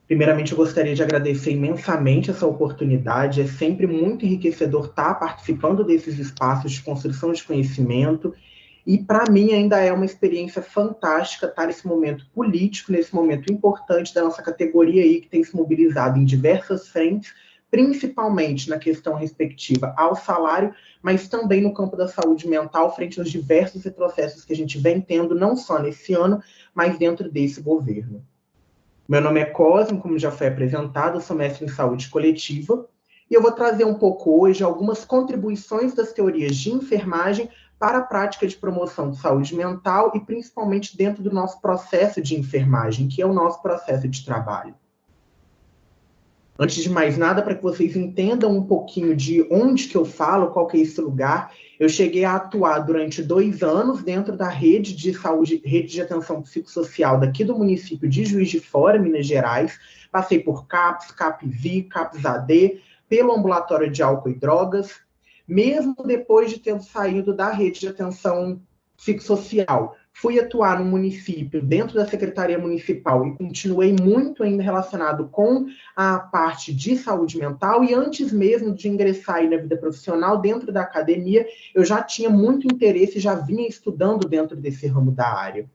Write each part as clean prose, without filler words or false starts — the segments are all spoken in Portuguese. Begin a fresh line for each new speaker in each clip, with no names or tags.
Primeiramente, eu gostaria de agradecer imensamente essa oportunidade. É sempre muito enriquecedor estar participando desses espaços de construção de conhecimento. E, para mim, ainda é uma experiência fantástica estar nesse momento político, nesse momento importante da nossa categoria aí, que tem se mobilizado em diversas frentes, principalmente na questão respectiva ao salário, mas também no campo da saúde mental, frente aos diversos retrocessos que a gente vem tendo, não só nesse ano, mas dentro desse governo. Meu nome é Cosmo, como já foi apresentado, eu sou mestre em saúde coletiva, e eu vou trazer um pouco hoje algumas contribuições das teorias de enfermagem para a prática de promoção de saúde mental e principalmente dentro do nosso processo de enfermagem, que é o nosso processo de trabalho. Antes de mais nada, para que vocês entendam um pouquinho de onde que eu falo, qual que é esse lugar, eu cheguei a atuar durante 2 anos dentro da rede de saúde, rede de atenção psicossocial daqui do município de Juiz de Fora, Minas Gerais. Passei por CAPS, CAPVI, CAPS-AD, pelo ambulatório de álcool e drogas, mesmo depois de ter saído da rede de atenção psicossocial. Fui atuar no município, dentro da Secretaria Municipal, e continuei muito ainda relacionado com a parte de saúde mental, e antes mesmo de ingressar aí na vida profissional, dentro da academia, eu já tinha muito interesse, já vinha estudando dentro desse ramo da área.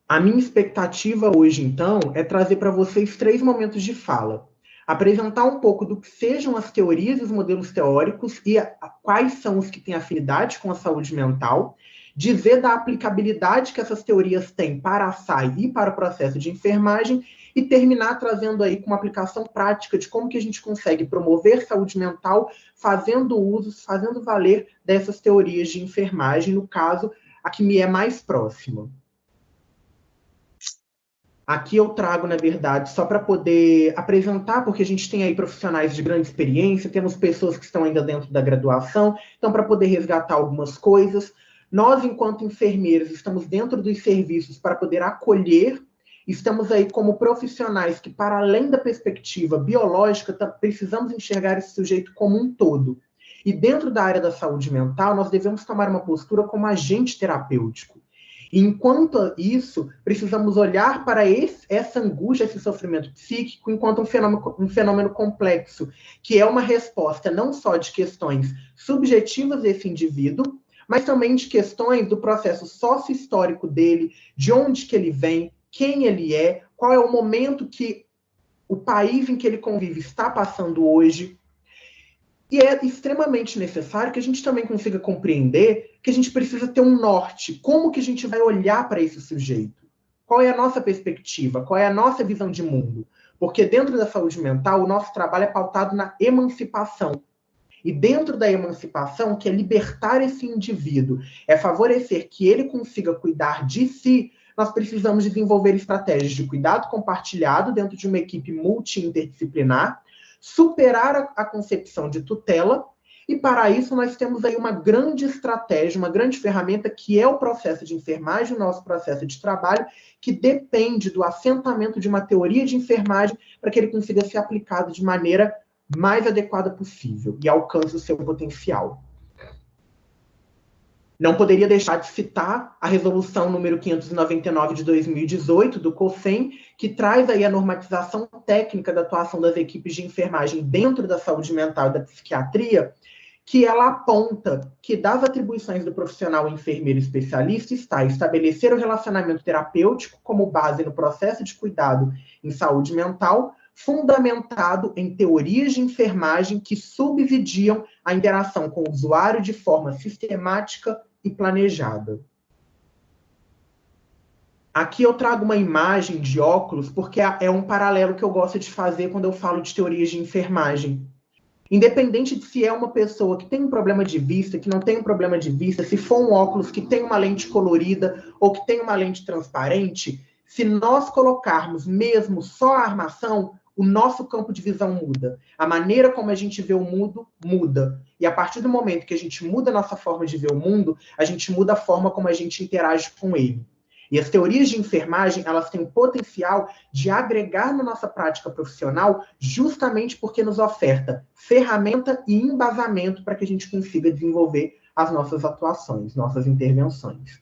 A minha expectativa hoje, então, é trazer para vocês 3 momentos de fala. Apresentar um pouco do que sejam as teorias e os modelos teóricos e quais são os que têm afinidade com a saúde mental, dizer da aplicabilidade que essas teorias têm para a SAI e para o processo de enfermagem, e terminar trazendo aí com uma aplicação prática de como que a gente consegue promover saúde mental fazendo uso, fazendo valer dessas teorias de enfermagem, no caso, a que me é mais próxima. Aqui eu trago, na verdade, só para poder apresentar, porque a gente tem aí profissionais de grande experiência, temos pessoas que estão ainda dentro da graduação, então para poder resgatar algumas coisas. Nós, enquanto enfermeiros, estamos dentro dos serviços para poder acolher, estamos aí como profissionais que, para além da perspectiva biológica, precisamos enxergar esse sujeito como um todo. E dentro da área da saúde mental, nós devemos tomar uma postura como agente terapêutico. Enquanto isso, precisamos olhar para essa angústia, esse sofrimento psíquico, enquanto um fenômeno complexo, que é uma resposta não só de questões subjetivas desse indivíduo, mas também de questões do processo sócio-histórico dele, de onde que ele vem, quem ele é, qual é o momento que o país em que ele convive está passando hoje. E é extremamente necessário que a gente também consiga compreender que a gente precisa ter um norte. Como que a gente vai olhar para esse sujeito? Qual é a nossa perspectiva? Qual é a nossa visão de mundo? Porque dentro da saúde mental, o nosso trabalho é pautado na emancipação. E dentro da emancipação, que é libertar esse indivíduo, é favorecer que ele consiga cuidar de si, nós precisamos desenvolver estratégias de cuidado compartilhado dentro de uma equipe multi-interdisciplinar, superar a concepção de tutela, e para isso nós temos aí uma grande estratégia, uma grande ferramenta, que é o processo de enfermagem, o nosso processo de trabalho, que depende do assentamento de uma teoria de enfermagem para que ele consiga ser aplicado de maneira mais adequada possível e alcance o seu potencial. Não poderia deixar de citar a resolução número 599 de 2018 do COFEM, que traz aí a normatização técnica da atuação das equipes de enfermagem dentro da saúde mental e da psiquiatria, que ela aponta que das atribuições do profissional enfermeiro especialista está estabelecer o relacionamento terapêutico como base no processo de cuidado em saúde mental, fundamentado em teorias de enfermagem que subsidiam a interação com o usuário de forma sistemática e planejada. Aqui eu trago uma imagem de óculos, porque é um paralelo que eu gosto de fazer quando eu falo de teorias de enfermagem. Independente de se é uma pessoa que tem um problema de vista, que não tem um problema de vista, se for um óculos que tem uma lente colorida ou que tem uma lente transparente, se nós colocarmos mesmo só a armação, o nosso campo de visão muda. A maneira como a gente vê o mundo muda. E a partir do momento que a gente muda a nossa forma de ver o mundo, a gente muda a forma como a gente interage com ele. E as teorias de enfermagem, elas têm o potencial de agregar na nossa prática profissional, justamente porque nos oferta ferramenta e embasamento para que a gente consiga desenvolver as nossas atuações, nossas intervenções.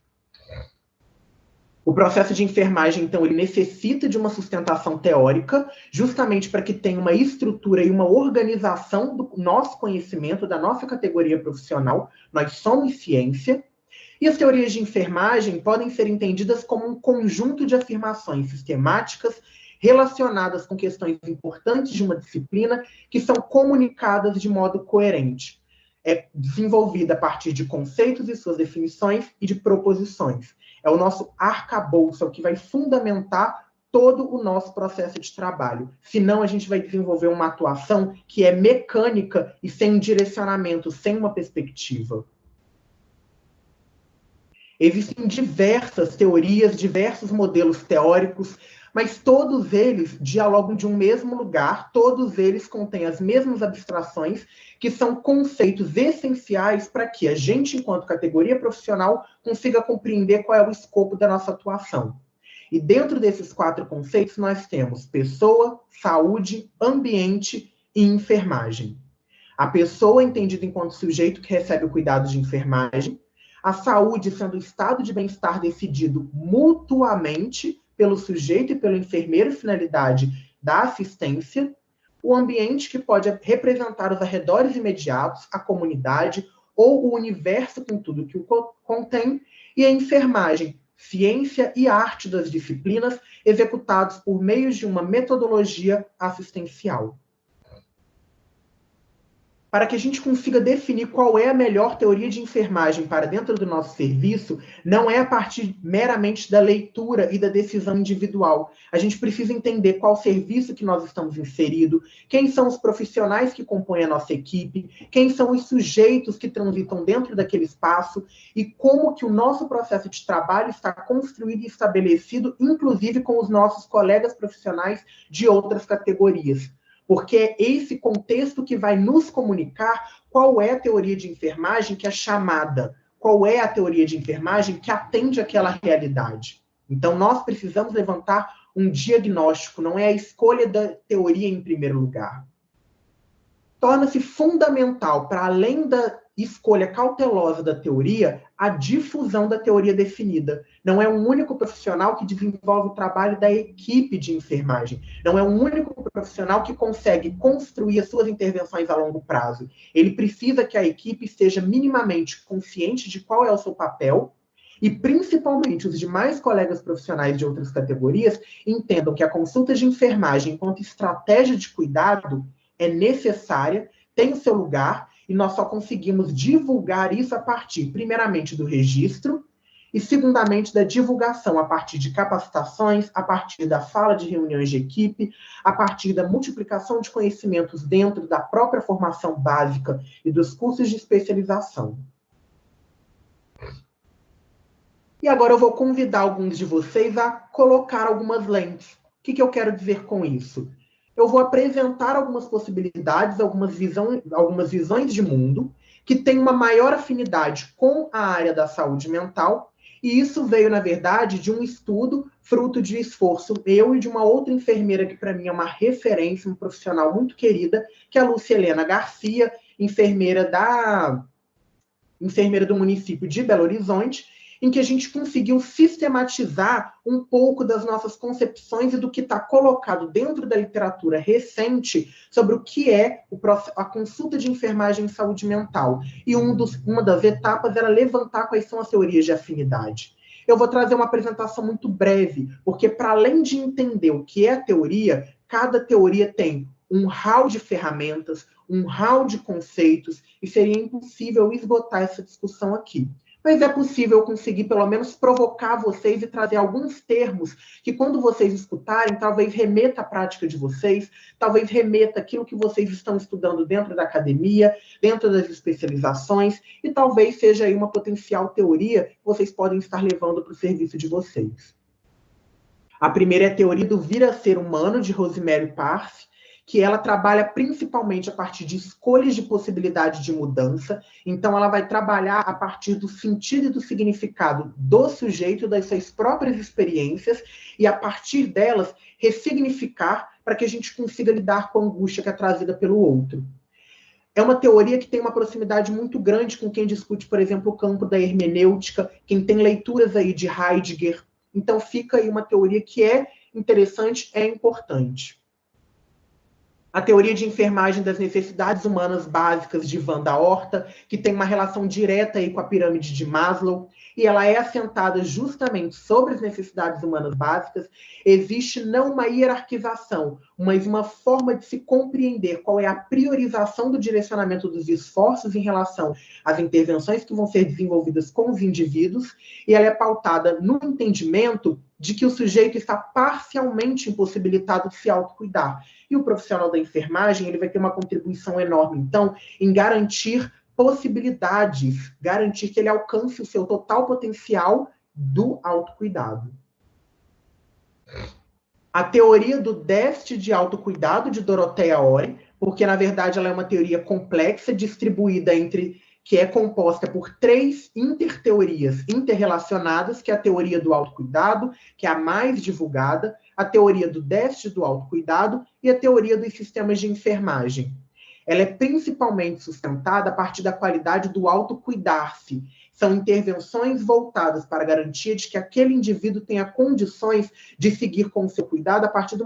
O processo de enfermagem, então, ele necessita de uma sustentação teórica, justamente para que tenha uma estrutura e uma organização do nosso conhecimento, da nossa categoria profissional. Nós somos ciência. E as teorias de enfermagem podem ser entendidas como um conjunto de afirmações sistemáticas relacionadas com questões importantes de uma disciplina que são comunicadas de modo coerente. É desenvolvida a partir de conceitos e suas definições e de proposições. É o nosso arcabouço, é o que vai fundamentar todo o nosso processo de trabalho. Senão, a gente vai desenvolver uma atuação que é mecânica e sem direcionamento, sem uma perspectiva. Existem diversas teorias, diversos modelos teóricos, mas todos eles dialogam de um mesmo lugar, todos eles contêm as mesmas abstrações, que são conceitos essenciais para que a gente, enquanto categoria profissional, consiga compreender qual é o escopo da nossa atuação. E dentro desses 4 conceitos, nós temos pessoa, saúde, ambiente e enfermagem. A pessoa entendida enquanto sujeito que recebe o cuidado de enfermagem, a saúde sendo o estado de bem-estar decidido mutuamente pelo sujeito e pelo enfermeiro, finalidade da assistência, o ambiente que pode representar os arredores imediatos, a comunidade ou o universo com tudo que o contém, e a enfermagem, ciência e arte das disciplinas executados por meio de uma metodologia assistencial. Para que a gente consiga definir qual é a melhor teoria de enfermagem para dentro do nosso serviço, não é a partir meramente da leitura e da decisão individual. A gente precisa entender qual serviço que nós estamos inseridos, quem são os profissionais que compõem a nossa equipe, quem são os sujeitos que transitam dentro daquele espaço e como que o nosso processo de trabalho está construído e estabelecido, inclusive com os nossos colegas profissionais de outras categorias. Porque é esse contexto que vai nos comunicar qual é a teoria de enfermagem que é chamada, qual é a teoria de enfermagem que atende àquela realidade. Então, nós precisamos levantar um diagnóstico, não é a escolha da teoria em primeiro lugar. Torna-se fundamental, para além da escolha cautelosa da teoria, a difusão da teoria definida. Não é um único profissional que desenvolve o trabalho da equipe de enfermagem. Não é um único profissional que consegue construir as suas intervenções a longo prazo. Ele precisa que a equipe esteja minimamente consciente de qual é o seu papel e, principalmente, os demais colegas profissionais de outras categorias entendam que a consulta de enfermagem, enquanto estratégia de cuidado, é necessária, tem o seu lugar, e nós só conseguimos divulgar isso a partir, primeiramente, do registro e, segundamente, da divulgação a partir de capacitações, a partir da sala de reuniões de equipe, a partir da multiplicação de conhecimentos dentro da própria formação básica e dos cursos de especialização. E agora eu vou convidar alguns de vocês a colocar algumas lentes. O que eu quero dizer com isso? Eu vou apresentar algumas possibilidades, algumas visões de mundo que têm uma maior afinidade com a área da saúde mental, e isso veio, na verdade, de um estudo fruto de esforço meu e de uma outra enfermeira que, para mim, é uma referência, uma profissional muito querida, que é a Lúcia Helena Garcia, enfermeira do município de Belo Horizonte, em que a gente conseguiu sistematizar um pouco das nossas concepções e do que está colocado dentro da literatura recente sobre o que é a consulta de enfermagem em saúde mental. E uma das etapas era levantar quais são as teorias de afinidade. Eu vou trazer uma apresentação muito breve, porque para além de entender o que é a teoria, cada teoria tem um hall de ferramentas, um hall de conceitos, e seria impossível esgotar essa discussão aqui. Mas é possível conseguir, pelo menos, provocar vocês e trazer alguns termos que, quando vocês escutarem, talvez remeta à prática de vocês, talvez remeta aquilo que vocês estão estudando dentro da academia, dentro das especializações, e talvez seja aí uma potencial teoria que vocês podem estar levando para o serviço de vocês. A primeira é a teoria do vir a ser humano, de Rosemary Parse, que ela trabalha principalmente a partir de escolhas de possibilidade de mudança. Então, ela vai trabalhar a partir do sentido e do significado do sujeito, das suas próprias experiências, e a partir delas, ressignificar para que a gente consiga lidar com a angústia que é trazida pelo outro. É uma teoria que tem uma proximidade muito grande com quem discute, por exemplo, o campo da hermenêutica, quem tem leituras aí de Heidegger, Então fica aí uma teoria que é interessante, é importante. A teoria de enfermagem das necessidades humanas básicas de Wanda Horta, que tem uma relação direta aí com a pirâmide de Maslow, e ela é assentada justamente sobre as necessidades humanas básicas. Existe não uma hierarquização, mas uma forma de se compreender qual é a priorização do direcionamento dos esforços em relação às intervenções que vão ser desenvolvidas com os indivíduos, e ela é pautada no entendimento de que o sujeito está parcialmente impossibilitado de se autocuidar. E o profissional da enfermagem, ele vai ter uma contribuição enorme, então, em garantir possibilidades, garantir que ele alcance o seu total potencial do autocuidado. A teoria do déficit de autocuidado de Dorothea Oren, porque, na verdade, ela é uma teoria complexa, distribuída entre, que é composta por 3 interteorias interrelacionadas, que é a teoria do autocuidado, que é a mais divulgada, a teoria do déficit do autocuidado e a teoria dos sistemas de enfermagem. Ela é principalmente sustentada a partir da qualidade do autocuidar-se. São intervenções voltadas para a garantia de que aquele indivíduo tenha condições de seguir com o seu cuidado a partir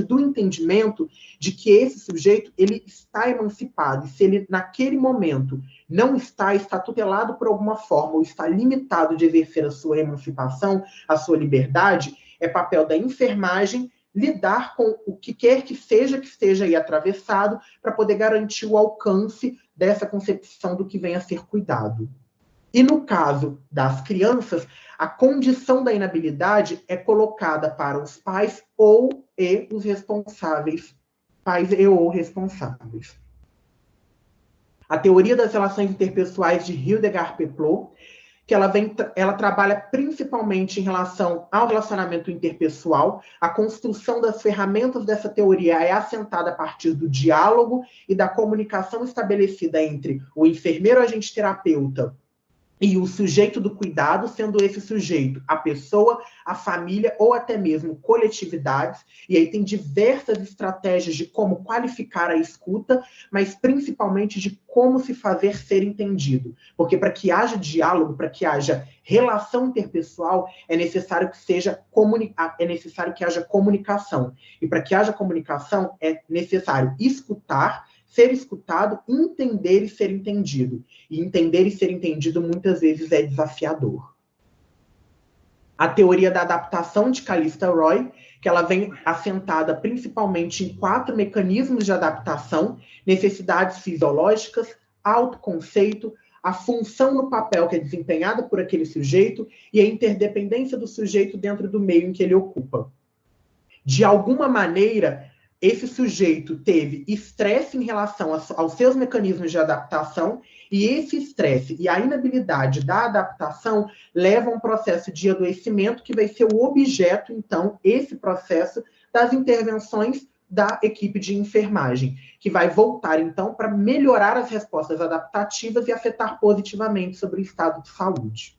do entendimento de que esse sujeito ele está emancipado. E se ele, naquele momento, não está tutelado por alguma forma, ou está limitado de exercer a sua emancipação, a sua liberdade, é papel da enfermagem lidar com o que quer que esteja aí atravessado, para poder garantir o alcance dessa concepção do que vem a ser cuidado. E no caso das crianças, a condição da inabilidade é colocada para os pais e os responsáveis, pais e ou responsáveis. A teoria das relações interpessoais de Hildegard Peploe, que ela trabalha principalmente em relação ao relacionamento interpessoal. A construção das ferramentas dessa teoria é assentada a partir do diálogo e da comunicação estabelecida entre o enfermeiro agente terapeuta e o sujeito do cuidado, sendo esse sujeito a pessoa, a família ou até mesmo coletividades. E aí tem diversas estratégias de como qualificar a escuta, mas principalmente de como se fazer ser entendido. Porque para que haja diálogo, para que haja relação interpessoal, é necessário que haja comunicação. E para que haja comunicação, é necessário escutar, ser escutado, entender e ser entendido. E entender e ser entendido muitas vezes é desafiador. A teoria da adaptação de Callista Roy, que ela vem assentada principalmente em 4 mecanismos de adaptação: necessidades fisiológicas, autoconceito, a função no papel que é desempenhada por aquele sujeito e a interdependência do sujeito dentro do meio em que ele ocupa. De alguma maneira, esse sujeito teve estresse em relação aos seus mecanismos de adaptação, e esse estresse e a inabilidade da adaptação levam a um processo de adoecimento que vai ser o objeto, então, esse processo das intervenções da equipe de enfermagem, que vai voltar, então, para melhorar as respostas adaptativas e afetar positivamente sobre o estado de saúde.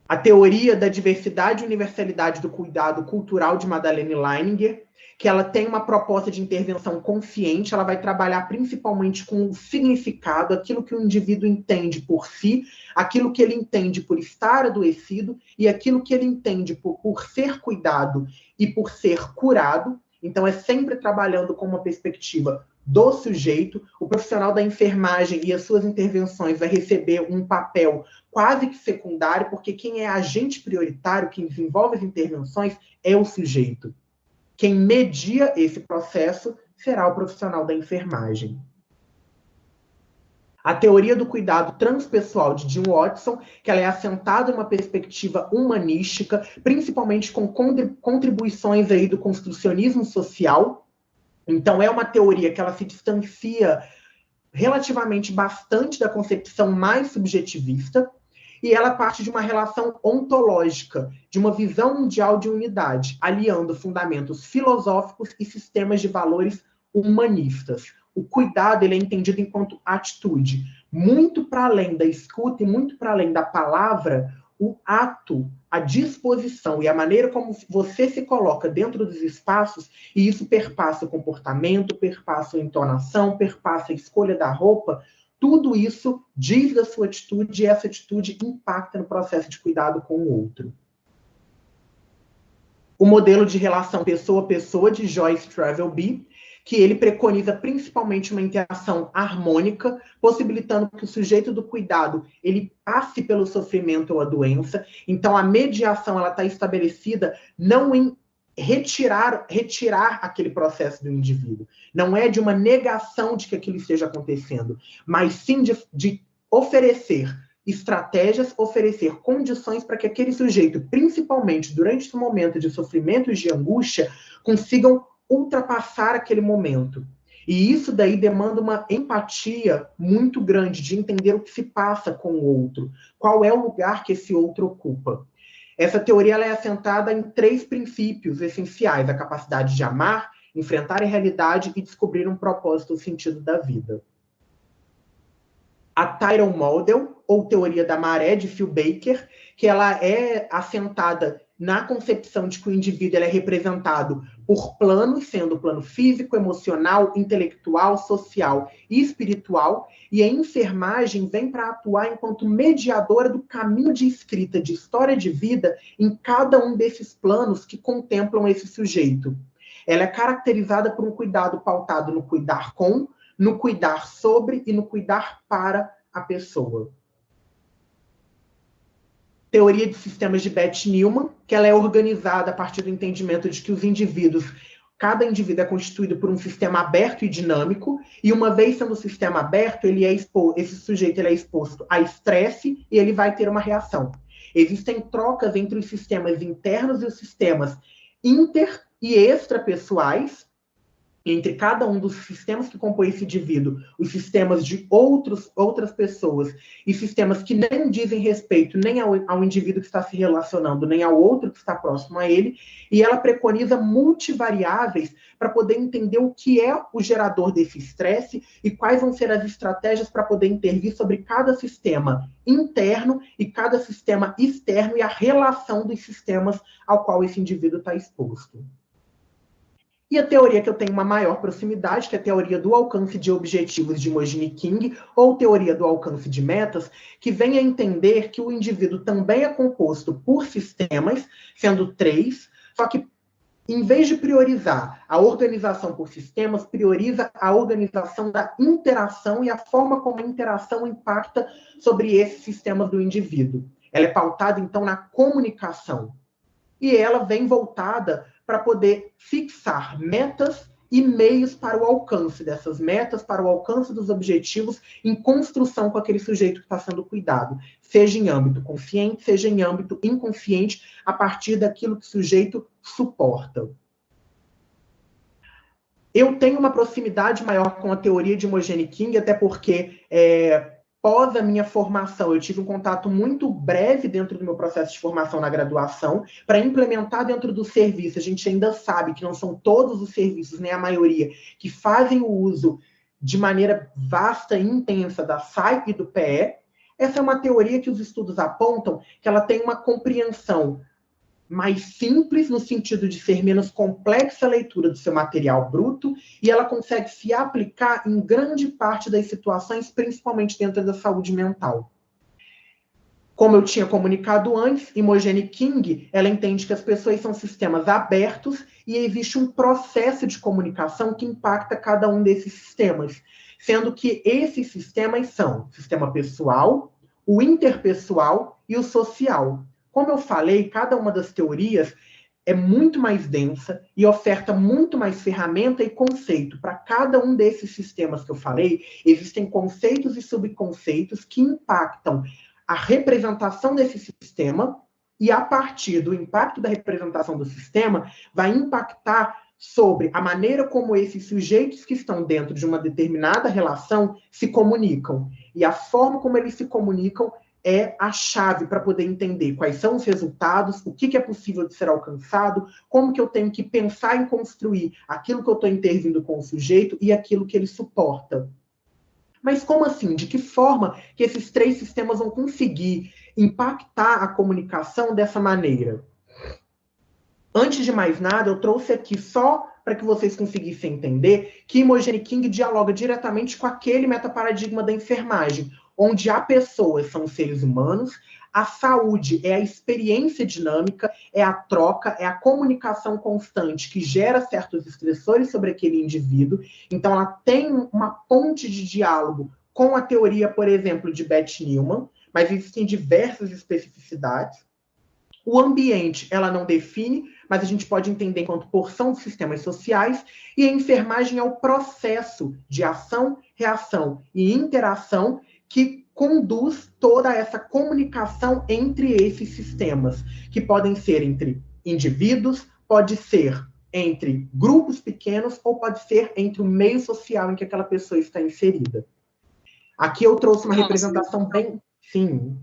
A teoria da diversidade e universalidade do cuidado cultural de Madeleine Leininger, que ela tem uma proposta de intervenção consciente, ela vai trabalhar principalmente com o significado, aquilo que o indivíduo entende por si, aquilo que ele entende por estar adoecido e aquilo que ele entende por ser cuidado e por ser curado. Então, é sempre trabalhando com uma perspectiva do sujeito. O profissional da enfermagem e as suas intervenções vai receber um papel quase que secundário, porque quem é agente prioritário, quem desenvolve as intervenções, é o sujeito. Quem media esse processo será o profissional da enfermagem. A teoria do cuidado transpessoal de Jim Watson, que ela é assentada em uma perspectiva humanística, principalmente com contribuições aí do construcionismo social. Então, é uma teoria que ela se distancia relativamente bastante da concepção mais subjetivista, e ela parte de uma relação ontológica, de uma visão mundial de unidade, aliando fundamentos filosóficos e sistemas de valores humanistas. O cuidado ele é entendido enquanto atitude. Muito para além da escuta e muito para além da palavra, o ato, a disposição e a maneira como você se coloca dentro dos espaços, e isso perpassa o comportamento, perpassa a entonação, perpassa a escolha da roupa, tudo isso diz da sua atitude e essa atitude impacta no processo de cuidado com o outro. O modelo de relação pessoa-pessoa de Joyce Travelby, que ele preconiza principalmente uma interação harmônica, possibilitando que o sujeito do cuidado ele passe pelo sofrimento ou a doença. Então, a mediação ela está estabelecida não em retirar aquele processo do indivíduo. Não é de uma negação de que aquilo esteja acontecendo, mas sim de oferecer estratégias, oferecer condições para que aquele sujeito, principalmente durante esse momento de sofrimento e de angústia, consigam ultrapassar aquele momento. E isso daí demanda uma empatia muito grande de entender o que se passa com o outro, qual é o lugar que esse outro ocupa. Essa teoria ela é assentada em 3 princípios essenciais: a capacidade de amar, enfrentar a realidade e descobrir um propósito, o sentido da vida. A Tyrrell Model, ou teoria da maré, de Phil Baker, que ela é assentada na concepção de que o indivíduo ele é representado por planos, sendo o plano físico, emocional, intelectual, social e espiritual, e a enfermagem vem para atuar enquanto mediadora do caminho de escrita de história de vida em cada um desses planos que contemplam esse sujeito. Ela é caracterizada por um cuidado pautado no cuidar com, no cuidar sobre e no cuidar para a pessoa. Teoria de sistemas de Beth Newman, que ela é organizada a partir do entendimento de que os indivíduos, cada indivíduo é constituído por um sistema aberto e dinâmico, e uma vez sendo um sistema aberto, esse sujeito ele é exposto a estresse e ele vai ter uma reação. Existem trocas entre os sistemas internos e os sistemas inter- e extrapessoais, entre cada um dos sistemas que compõem esse indivíduo, os sistemas de outras pessoas e sistemas que nem dizem respeito nem ao indivíduo que está se relacionando, nem ao outro que está próximo a ele, e ela preconiza multivariáveis para poder entender o que é o gerador desse estresse e quais vão ser as estratégias para poder intervir sobre cada sistema interno e cada sistema externo e a relação dos sistemas ao qual esse indivíduo está exposto. E a teoria que eu tenho uma maior proximidade, que é a teoria do alcance de objetivos de Imogene King, ou teoria do alcance de metas, que vem a entender que o indivíduo também é composto por sistemas, sendo 3, só que em vez de priorizar a organização por sistemas, prioriza a organização da interação e a forma como a interação impacta sobre esses sistemas do indivíduo. Ela é pautada, então, na comunicação. E ela vem voltada para poder fixar metas e meios para o alcance dessas metas, para o alcance dos objetivos, em construção com aquele sujeito que está sendo cuidado, seja em âmbito consciente, seja em âmbito inconsciente, a partir daquilo que o sujeito suporta. Eu tenho uma proximidade maior com a teoria de Imogene King, até porque pós a minha formação, eu tive um contato muito breve dentro do meu processo de formação na graduação, para implementar dentro do serviço. A gente ainda sabe que não são todos os serviços, nem a maioria, que fazem o uso de maneira vasta e intensa da SAI e do PE. Essa é uma teoria que os estudos apontam que ela tem uma compreensão mais simples, no sentido de ser menos complexa a leitura do seu material bruto, e ela consegue se aplicar em grande parte das situações, principalmente dentro da saúde mental. Como eu tinha comunicado antes, Imogene King, ela entende que as pessoas são sistemas abertos e existe um processo de comunicação que impacta cada um desses sistemas, sendo que esses sistemas são o sistema pessoal, o interpessoal e o social. Como eu falei, cada uma das teorias é muito mais densa e oferta muito mais ferramenta e conceito. Para cada um desses sistemas que eu falei, existem conceitos e subconceitos que impactam a representação desse sistema e, a partir do impacto da representação do sistema, vai impactar sobre a maneira como esses sujeitos que estão dentro de uma determinada relação se comunicam. E a forma como eles se comunicam é a chave para poder entender quais são os resultados, o que é possível de ser alcançado, como que eu tenho que pensar em construir aquilo que eu estou intervindo com o sujeito e aquilo que ele suporta. Mas como assim? De que forma que esses 3 sistemas vão conseguir impactar a comunicação dessa maneira? Antes de mais nada, eu trouxe aqui só para que vocês conseguissem entender que Imogen King dialoga diretamente com aquele metaparadigma da enfermagem, onde há pessoas, são seres humanos, a saúde é a experiência dinâmica, é a troca, é a comunicação constante que gera certos estressores sobre aquele indivíduo. Então, ela tem uma ponte de diálogo com a teoria, por exemplo, de Beth Newman, mas existem diversas especificidades. O ambiente, ela não define, mas a gente pode entender enquanto porção dos sistemas sociais, e a enfermagem é o processo de ação, reação e interação que conduz toda essa comunicação entre esses sistemas, que podem ser entre indivíduos, pode ser entre grupos pequenos, ou pode ser entre o meio social em que aquela pessoa está inserida. Aqui eu trouxe uma representação bem... Sim.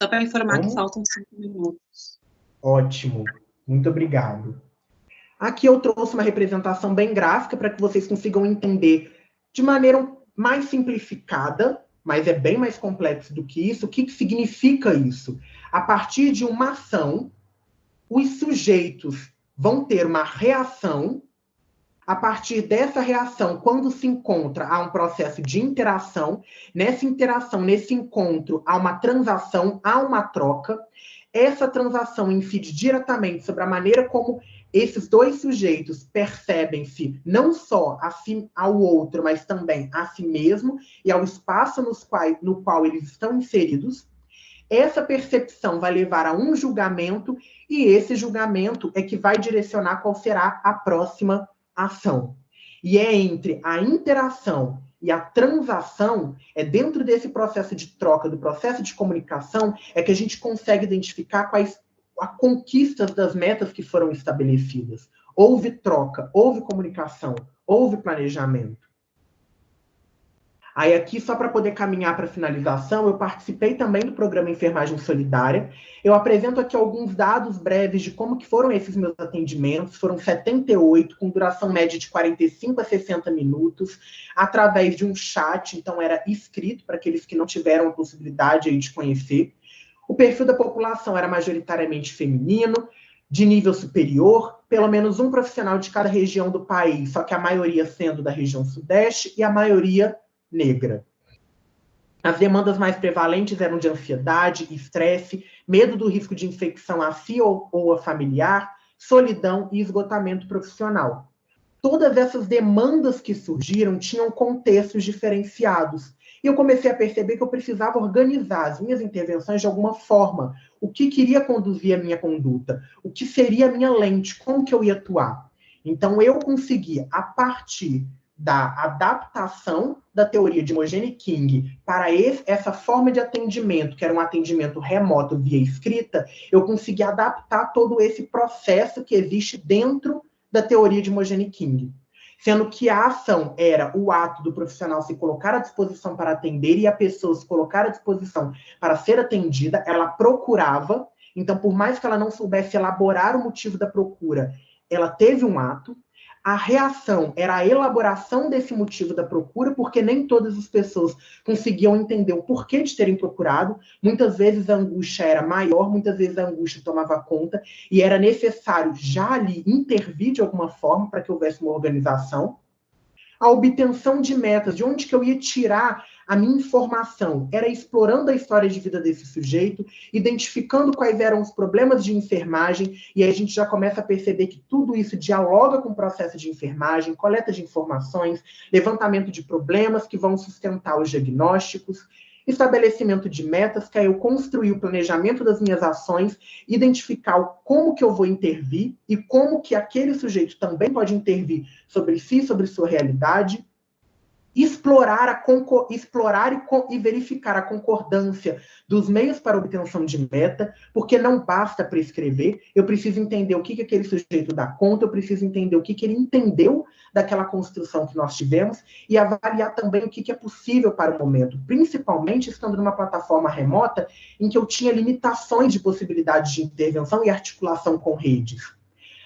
Só para informar que faltam 5 minutos.
Ótimo, muito obrigado. Aqui eu trouxe uma representação bem gráfica para que vocês consigam entender de maneira mais simplificada, mas é bem mais complexo do que isso. O que significa isso? A partir de uma ação, os sujeitos vão ter uma reação. A partir dessa reação, quando se encontra, há um processo de interação. Nessa interação, nesse encontro, há uma transação, há uma troca. Essa transação incide diretamente sobre a maneira como esses dois sujeitos percebem-se não só ao outro, mas também a si mesmo e ao espaço no qual eles estão inseridos. Essa percepção vai levar a um julgamento, e esse julgamento é que vai direcionar qual será a próxima ação. E é entre a interação e a transação, é dentro desse processo de troca, do processo de comunicação, é que a gente consegue identificar quais as conquistas das metas que foram estabelecidas. Houve troca, houve comunicação, houve planejamento. Aí aqui, só para poder caminhar para a finalização, eu participei também do programa Enfermagem Solidária. Eu apresento aqui alguns dados breves de como que foram esses meus atendimentos. Foram 78, com duração média de 45 a 60 minutos, através de um chat, então era escrito para aqueles que não tiveram a possibilidade aí de conhecer. O perfil da população era majoritariamente feminino, de nível superior, pelo menos um profissional de cada região do país, só que a maioria sendo da região sudeste e a maioria negra. As demandas mais prevalentes eram de ansiedade, estresse, medo do risco de infecção a si ou a familiar, solidão e esgotamento profissional. Todas essas demandas que surgiram tinham contextos diferenciados. E eu comecei a perceber que eu precisava organizar as minhas intervenções de alguma forma. O que queria conduzir a minha conduta? O que seria a minha lente? Como que eu ia atuar? Então, eu consegui, a partir da adaptação da teoria de Imogen King para essa forma de atendimento, que era um atendimento remoto via escrita, eu consegui adaptar todo esse processo que existe dentro da teoria de Imogen King. Sendo que a ação era o ato do profissional se colocar à disposição para atender e a pessoa se colocar à disposição para ser atendida, ela procurava. Então, por mais que ela não soubesse elaborar o motivo da procura, ela teve um ato. A reação era a elaboração desse motivo da procura, porque nem todas as pessoas conseguiam entender o porquê de terem procurado. Muitas vezes a angústia era maior, muitas vezes a angústia tomava conta, e era necessário já ali intervir de alguma forma para que houvesse uma organização. A obtenção de metas, de onde que eu ia tirar a minha informação, era explorando a história de vida desse sujeito, identificando quais eram os problemas de enfermagem, e aí a gente já começa a perceber que tudo isso dialoga com o processo de enfermagem, coleta de informações, levantamento de problemas que vão sustentar os diagnósticos, estabelecimento de metas, que é eu construir o planejamento das minhas ações, identificar como que eu vou intervir e como que aquele sujeito também pode intervir sobre si, sobre sua realidade, explorar e verificar a concordância dos meios para obtenção de meta, porque não basta prescrever, eu preciso entender o que aquele sujeito dá conta, eu preciso entender o que ele entendeu daquela construção que nós tivemos e avaliar também o que é possível para o momento, principalmente estando numa plataforma remota em que eu tinha limitações de possibilidades de intervenção e articulação com redes.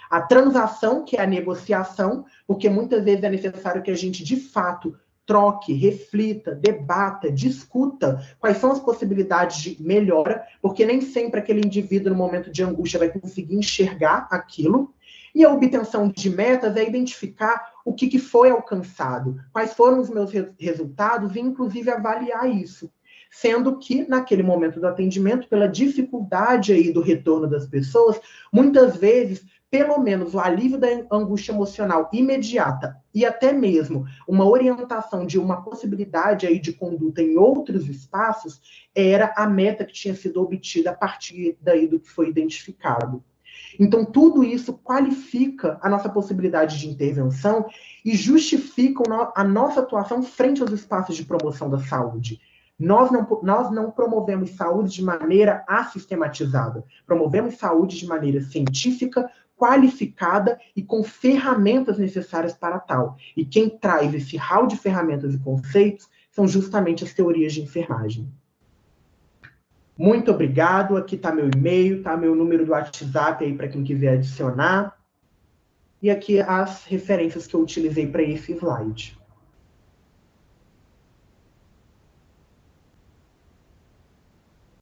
A transação, que é a negociação, porque muitas vezes é necessário que a gente, de fato, troque, reflita, debata, discuta quais são as possibilidades de melhora, porque nem sempre aquele indivíduo, no momento de angústia, vai conseguir enxergar aquilo. E a obtenção de metas é identificar o que foi alcançado, quais foram os meus resultados, e inclusive avaliar isso. Sendo que, naquele momento do atendimento, pela dificuldade aí do retorno das pessoas, muitas vezes, pelo menos o alívio da angústia emocional imediata e até mesmo uma orientação de uma possibilidade aí de conduta em outros espaços era a meta que tinha sido obtida a partir daí do que foi identificado. Então, tudo isso qualifica a nossa possibilidade de intervenção e justifica a nossa atuação frente aos espaços de promoção da saúde. Nós não promovemos saúde de maneira assistematizada. Promovemos saúde de maneira científica, qualificada e com ferramentas necessárias para tal. E quem traz esse hall de ferramentas e conceitos são justamente as teorias de enfermagem. Muito obrigado. Aqui está meu e-mail, está meu número do WhatsApp aí para quem quiser adicionar. E aqui as referências que eu utilizei para esse slide.